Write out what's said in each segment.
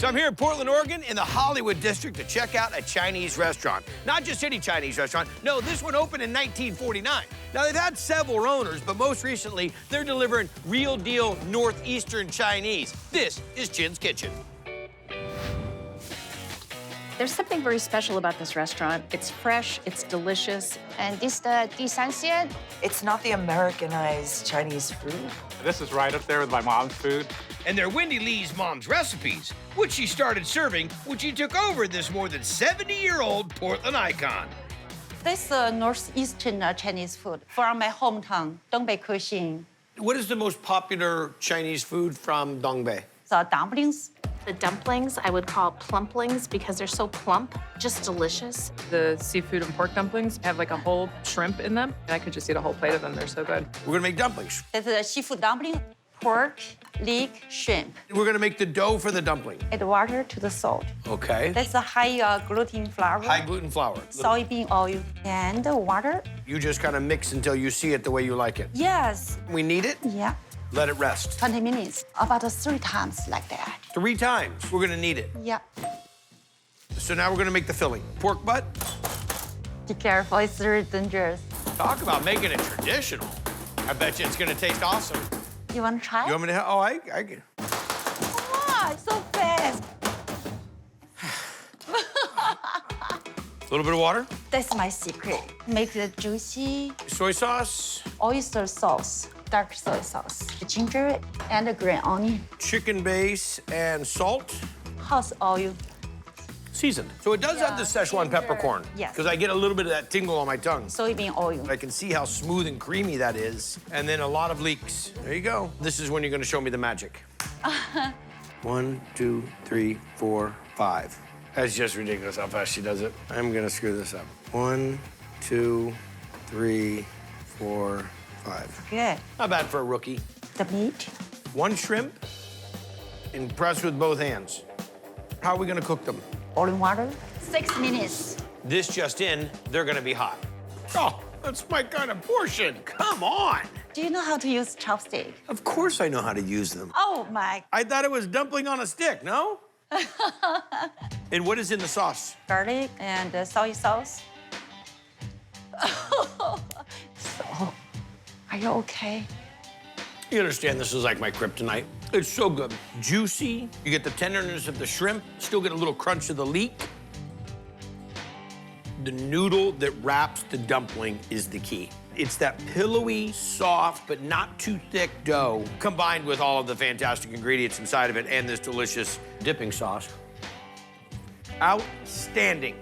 So I'm here in Portland, Oregon, in the Hollywood district to check out a Chinese restaurant. Not just any Chinese restaurant. No, this one opened in 1949. Now, they've had several owners, but most recently, they're delivering real deal Northeastern Chinese. This is Chin's Kitchen. There's something very special about this restaurant. It's fresh, it's delicious. And this the disancian. It's not the Americanized Chinese food. This is right up there with my mom's food. And they're Wendy Li's mom's recipes, which she started serving when she took over this more than 70-year-old Portland icon. This is Northeastern Chinese food from my hometown, Dongbei cuisine. What is the most popular Chinese food from Dongbei? The dumplings. The dumplings I would call plumplings because they're so plump, just delicious. The seafood and pork dumplings have like a whole shrimp in them. I could just eat a whole plate of them. They're so good. We're gonna make dumplings. This is a seafood dumpling, pork, leg, shrimp. We're gonna make the dough for the dumpling. Add water to the salt. Okay. That's a high gluten flour. High gluten flour. Soybean oil and water. You just kind of mix until you see it the way you like it. Yes. We knead it, Yeah. let it rest. 20 minutes, about 3 times like that. 3 times, we're gonna knead it. Yeah. So now we're gonna make the filling. Pork butt. Be careful, it's very dangerous. Talk about making it traditional. I bet you it's gonna taste awesome. You want to try? You want me to? Oh, I. Wow, so fast. A little bit of water. That's my secret. Make it juicy. Soy sauce. Oyster sauce, dark soy sauce, ginger and a green onion, Chicken base and salt. house oil. Seasoned. So it does have the Szechuan ginger. peppercorn. Yes. Because I get a little bit of that tingle on my tongue. Soybean oil. I can see how smooth and creamy that is. And then a lot of leeks. There you go. This is when you're gonna show me the magic. 1, 2, 3, 4, 5. That's just ridiculous how fast she does it. I'm gonna screw this up. 1, 2, 3, 4, 5. Good. Not bad for a rookie. The meat. 1 shrimp and press with both hands. How are we gonna cook them? Boiling water. 6 minutes. This just in, they're gonna be hot. Oh, that's my kind of portion. Come on. Do you know how to use chopstick? Of course I know how to use them. Oh my. I thought it was dumpling on a stick, no? And what is in the sauce? Garlic and soy sauce. So, are you okay? You understand this is like my kryptonite. It's so good. Juicy. You get the tenderness of the shrimp, still get a little crunch of the leek. The noodle that wraps the dumpling is the key. It's that pillowy, soft, but not too thick dough, combined with all of the fantastic ingredients inside of it and this delicious dipping sauce. Outstanding.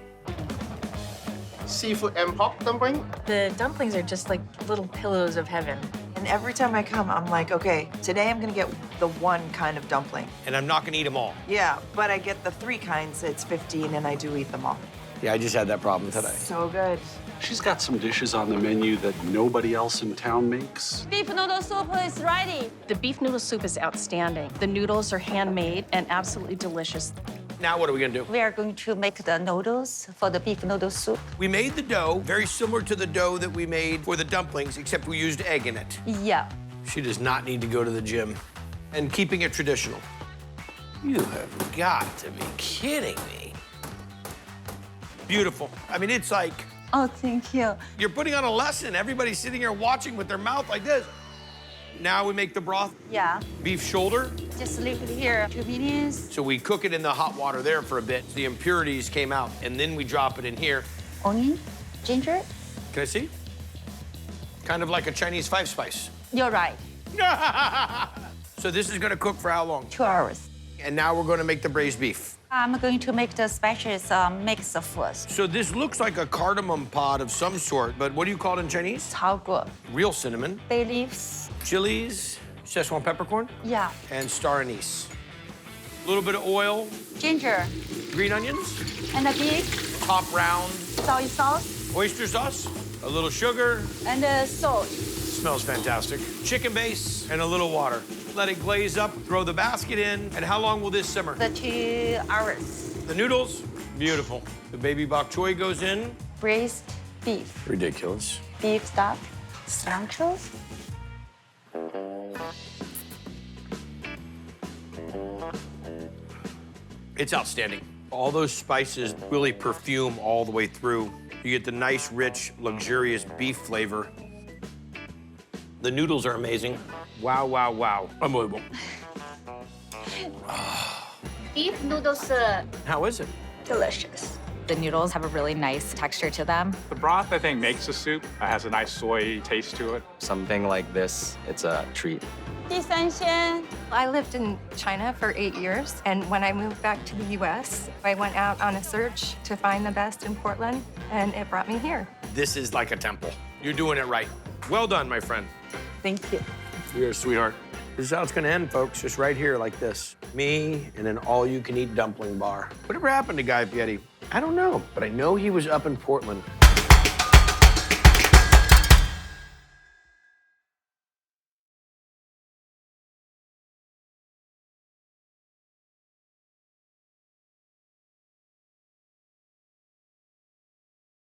Seafood and pork dumpling. The dumplings are just like little pillows of heaven. And every time I come, I'm like, okay, today I'm gonna get the one kind of dumpling. And I'm not gonna eat them all. Yeah, but I get the 3 kinds, it's 15, and I do eat them all. Yeah, I just had that problem today. So good. She's got some dishes on the menu that nobody else in town makes. Beef noodle soup is ready. The beef noodle soup is outstanding. The noodles are handmade and absolutely delicious. Now what are we gonna do? We are going to make the noodles for the beef noodle soup. We made the dough very similar to the dough that we made for the dumplings, except we used egg in it. Yeah. She does not need to go to the gym. And keeping it traditional. You have got to be kidding me. Beautiful. I mean, it's like Oh, thank you. you're putting on a lesson. Everybody's sitting here watching with their mouth like this. Now we make the broth. Yeah. Beef shoulder. Just leave it here 2 minutes. So we cook it in the hot water there for a bit. The impurities came out, and then we drop it in here. Onion, ginger. Can I see? Kind of like a Chinese 5-spice. You're right. So this is gonna cook for how long? 2 hours. And now we're gonna make the braised beef. I'm going to make the spices mix first. So this looks like a cardamom pod of some sort, but what do you call it in Chinese? 草果, Real cinnamon, bay leaves. chilies, Szechuan peppercorn, Yeah. and star anise. A little bit of oil, Ginger green onions, and the beef, top round, soy sauce, oyster sauce, a little sugar, and salt. smells fantastic, chicken base, and a little water. Let it glaze up, throw the basket in, and how long will this simmer? The 2 hours. The noodles, beautiful. The baby bok choy goes in. Braised beef, Ridiculous. beef stock, cilantro. It's outstanding. All those spices really perfume all the way through. You get the nice, rich, luxurious beef flavor. The noodles are amazing. Wow, wow, wow. Unbelievable. Beef noodles How is it? delicious. The noodles have a really nice texture to them. The broth, I think, makes the soup. It has a nice soy taste to it. Something like this, it's a treat. 地三鲜 I lived in China for 8 years, and when I moved back to the US, I went out on a search to find the best in Portland, and it brought me here. This is like a temple. You're doing it right. Well done, my friend. Thank you. You're a sweetheart. This is how it's gonna end, folks. Just right here like this. Me and an all-you-can-eat dumpling bar. Whatever happened to Guy Fieri? I don't know, but I know he was up in Portland